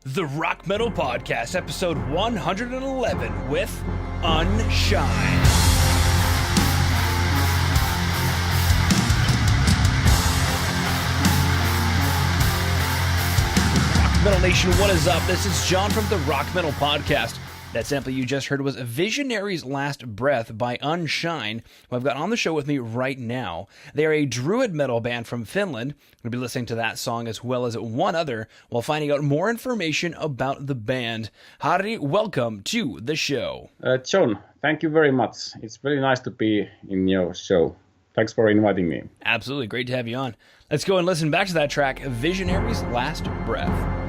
The Rock Metal Podcast, episode 111 with Unshine. Rock Metal Nation, what is up? This is John from the Rock Metal Podcast. That sample you just heard was Visionary's Last Breath by Unshine, who I've got on the show with me right now. They are a druid metal band from Finland. We'll be listening to that song as well as one other while finding out more information about the band. Harri, welcome to the show. John, thank you very much. It's very nice to be in your show. Thanks for inviting me. Absolutely, great to have you on. Let's go and listen back to that track, Visionary's Last Breath.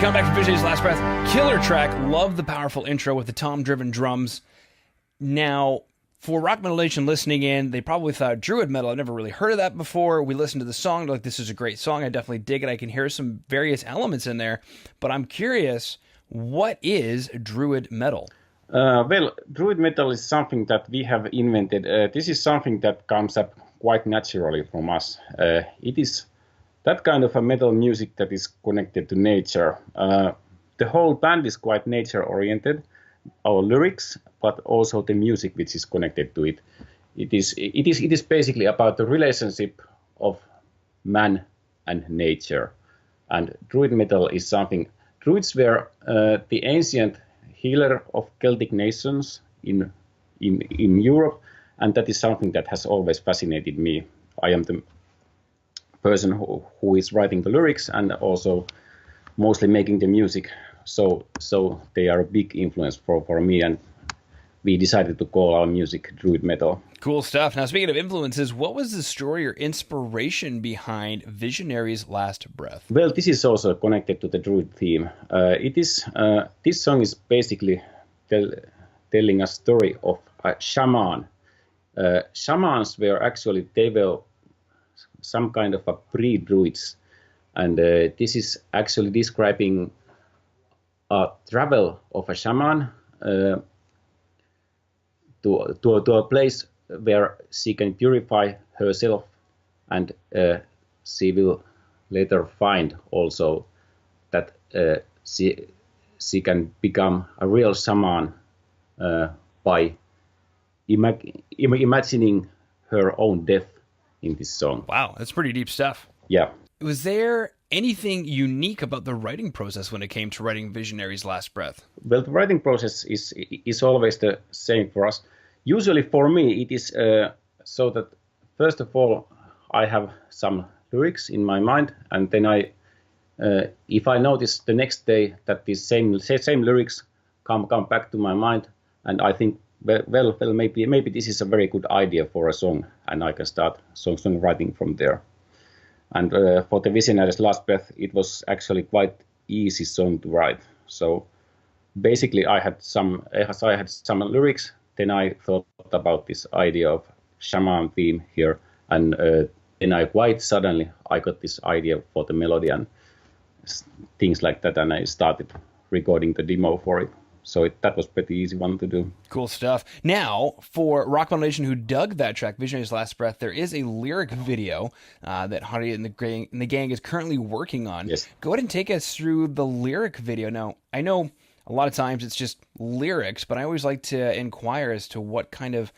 Come back to Visionary's Last Breath. Killer track. Love the powerful intro with the tom-driven drums. Now, for Rock Metal Nation listening in, they probably thought Druid Metal. I've never really heard of that before. We listened to the song. Like, this is a great song. I definitely dig it. I can hear some various elements in there. But I'm curious, what is Druid Metal? Well, Druid Metal is something that we have invented. This is something that comes up quite naturally from us. It is that kind of a metal music that is connected to nature. The whole band is quite nature-oriented, our lyrics, but also the music which is connected to it. It is basically about the relationship of man and nature. And Druid Metal is something. Druids were the ancient healer of Celtic nations in Europe, and that is something that has always fascinated me. I am the person who is writing the lyrics and also mostly making the music. So they are a big influence for me, and we decided to call our music Druid Metal. Cool stuff. Now, speaking of influences, what was the story or inspiration behind Visionary's Last Breath? Well, this is also connected to the Druid theme. This song is basically telling a story of a shaman. Shamans were some kind of a pre-Druids, and this is actually describing a travel of a shaman to a place where she can purify herself, and she will later find also that she can become a real shaman by imagining her own death in this song. Wow, that's pretty deep stuff. Yeah. Was there anything unique about the writing process when it came to writing Visionary's Last Breath? Well, the writing process is always the same for us. Usually for me, it is so that, first of all, I have some lyrics in my mind, and then if I notice the next day that these same lyrics come back to my mind, and I think, well, maybe this is a very good idea for a song, and I can start songwriting from there. And for the Visionary's Last Breath, it was actually quite easy song to write. So basically, I had some lyrics. Then I thought about this idea of shaman theme here, and then I quite suddenly I got this idea for the melody and things like that, and I started recording the demo for it. So that was pretty easy one to do. Cool stuff. Now, for Rock Metal Nation who dug that track, Visionary's Last Breath, there is a lyric video that Hari and the gang is currently working on. Yes. Go ahead and take us through the lyric video. Now, I know a lot of times it's just lyrics, but I always like to inquire as to what kind of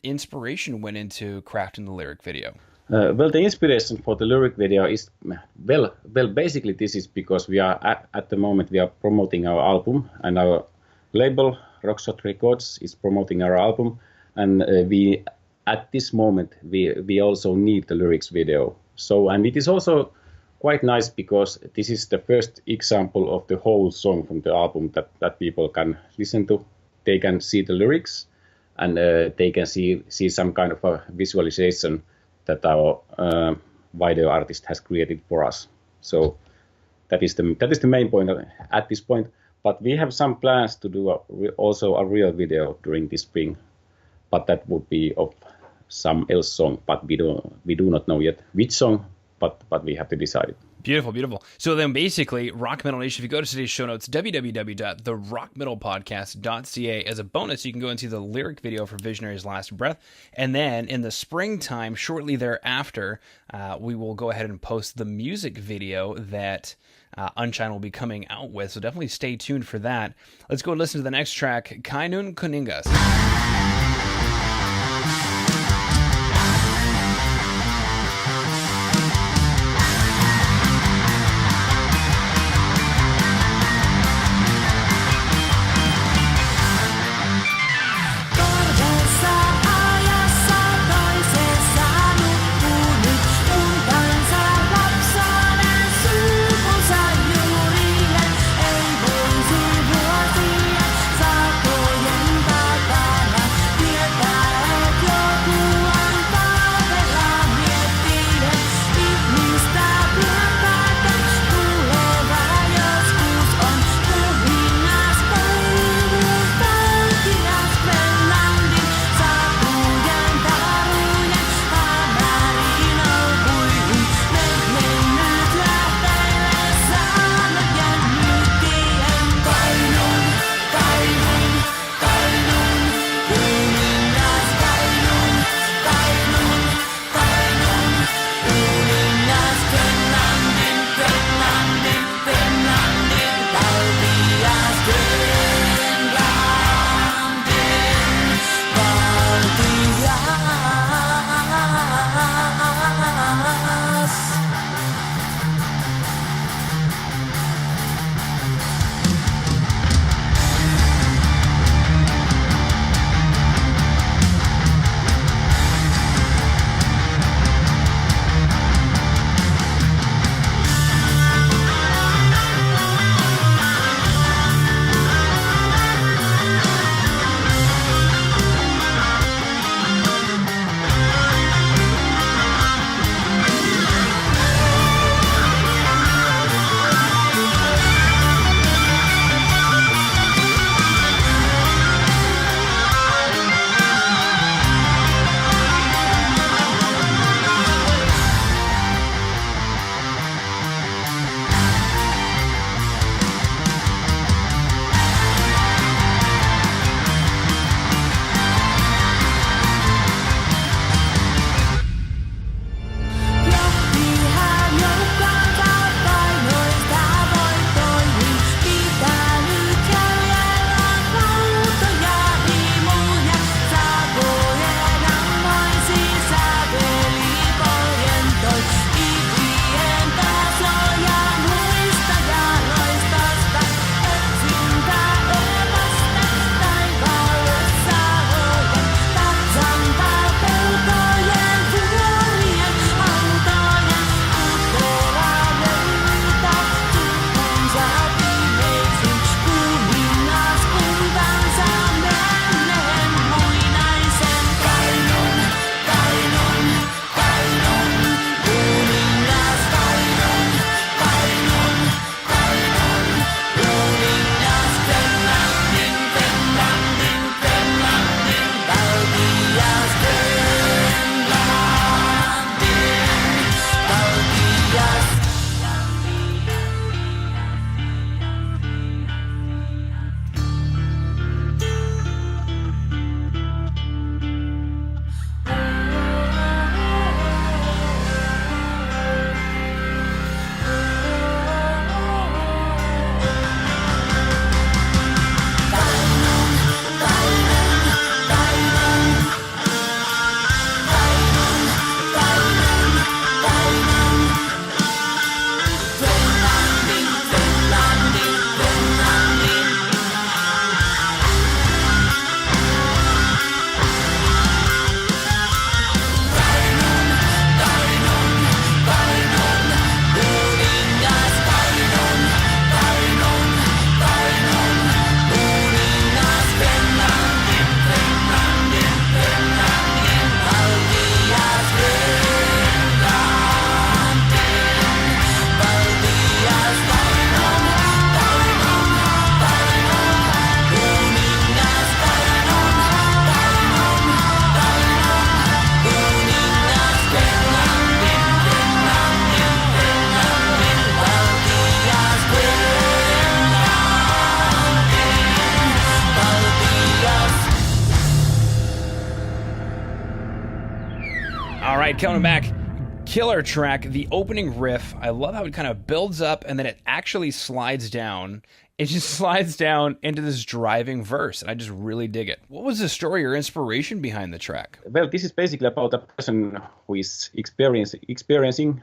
inspiration went into crafting the lyric video. Well, the inspiration for the lyric video is, well, basically this is because we are, at the moment, we are promoting our album, and our label, Rockshot Records, is promoting our album, and at this moment, we also need the lyrics video. So, and it is also quite nice because this is the first example of the whole song from the album that people can listen to. They can see the lyrics, and they can see some kind of a visualization that our video artist has created for us. So that is the main point at this point. But we have some plans to do also a real video during this spring, but that would be of some else song. But we do not know yet which song, but we have to decide it. Beautiful, beautiful. So then basically, Rock Metal Nation, if you go to today's show notes, www.therockmetalpodcast.ca, as a bonus, you can go and see the lyric video for Visionary's Last Breath. And then in the springtime, shortly thereafter, we will go ahead and post the music video that Unshine will be coming out with. So definitely stay tuned for that. Let's go and listen to the next track, Kainun, Kuningas. All right, coming back. Killer track, the opening riff. I love how it kind of builds up and then it actually slides down. It just slides down into this driving verse, and I just really dig it. What was the story or inspiration behind the track? Well, this is basically about a person who is experiencing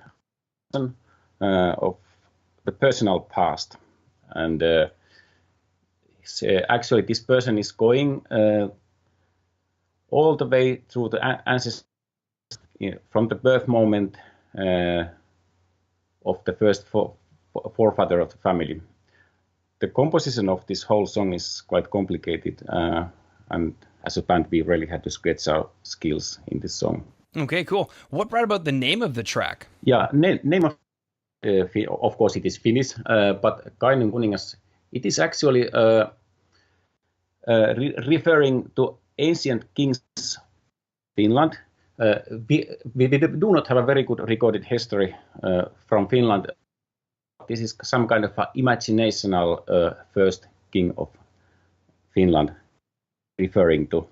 of the personal past. And actually, this person is going all the way through the ancestors, from the birth moment of the first forefather of the family. The composition of this whole song is quite complicated, and as a band, we really had to sketch our skills in this song. Okay, cool. What brought about the name of the track? Yeah, name of course, it is Finnish, but Kainun Kuningas, it is actually referring to ancient kings Finland. We do not have a very good recorded history from Finland. This is some kind of imaginational first king of Finland referring to.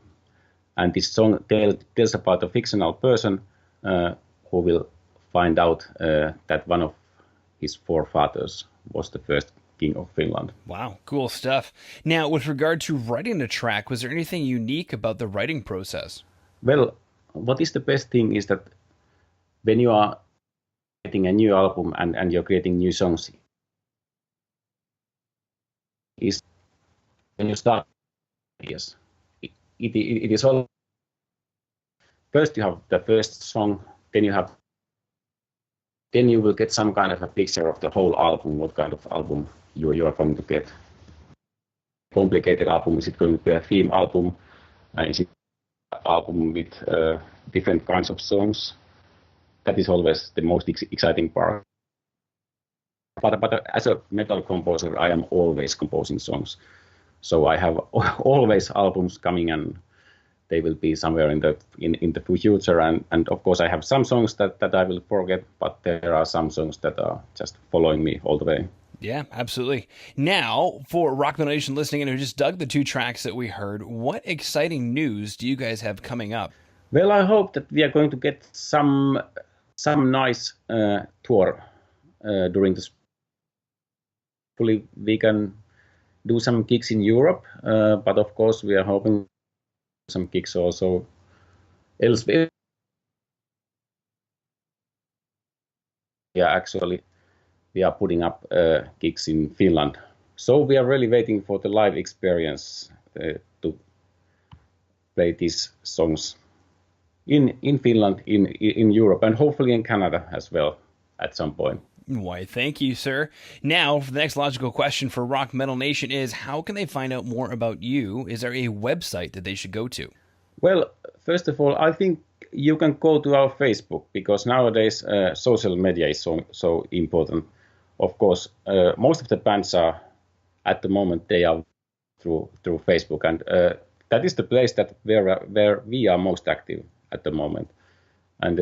And this song tells about a fictional person who will find out that one of his forefathers was the first king of Finland. Wow, cool stuff. Now, with regard to writing the track, was there anything unique about the writing process? Well, what is the best thing is that when you are creating a new album and you're creating new songs, is when you start, yes, it is all. First you have the first song, then you will get some kind of a picture of the whole album, what kind of album you are going to get. Complicated album, is it going to be a theme album? Is it an album with different kinds of songs? That is always the most exciting part. But as a metal composer, I am always composing songs. So I have always albums coming, and they will be somewhere in the future. And of course, I have some songs that I will forget, but there are some songs that are just following me all the way. Yeah, absolutely. Now, for Rock Metal Nation listening in who just dug the two tracks that we heard, what exciting news do you guys have coming up? Well, I hope that we are going to get some nice tour during this. Hopefully, we can do some gigs in Europe, but of course, we are hoping some gigs also elsewhere. Yeah, actually, we are putting up gigs in Finland, so we are really waiting for the live experience to play these songs in Finland, in Europe, and hopefully in Canada as well at some point. Why, thank you, sir. Now, for the next logical question for Rock Metal Nation is, how can they find out more about you? Is there a website that they should go to? Well, first of all, I think you can go to our Facebook, because nowadays social media is so important. Of course, most of the bands are, at the moment, they are through Facebook, and that is the place where we are most active at the moment. And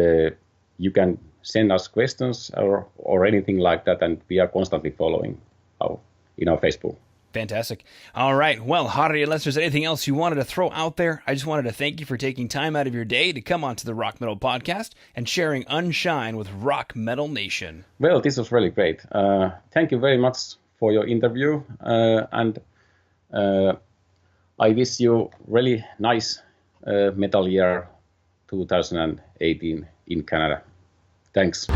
you can send us questions or anything like that, and we are constantly following in our Facebook. Fantastic. All right. Well, Harri, unless there's anything else you wanted to throw out there, I just wanted to thank you for taking time out of your day to come onto the Rock Metal Podcast and sharing Unshine with Rock Metal Nation. Well, this was really great. Thank you very much for your interview, and I wish you really nice metal year 2018 in Canada. Thanks.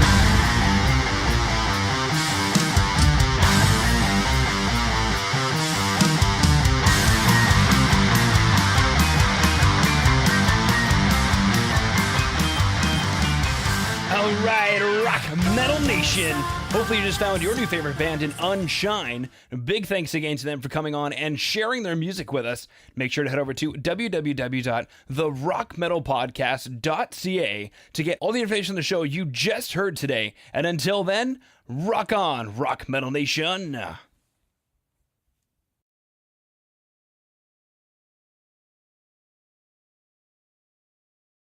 All right, Rock Metal Nation. Hopefully you just found your new favorite band in Unshine. Big thanks again to them for coming on and sharing their music with us. Make sure to head over to www.therockmetalpodcast.ca to get all the information on the show you just heard today. And until then, rock on, Rock Metal Nation.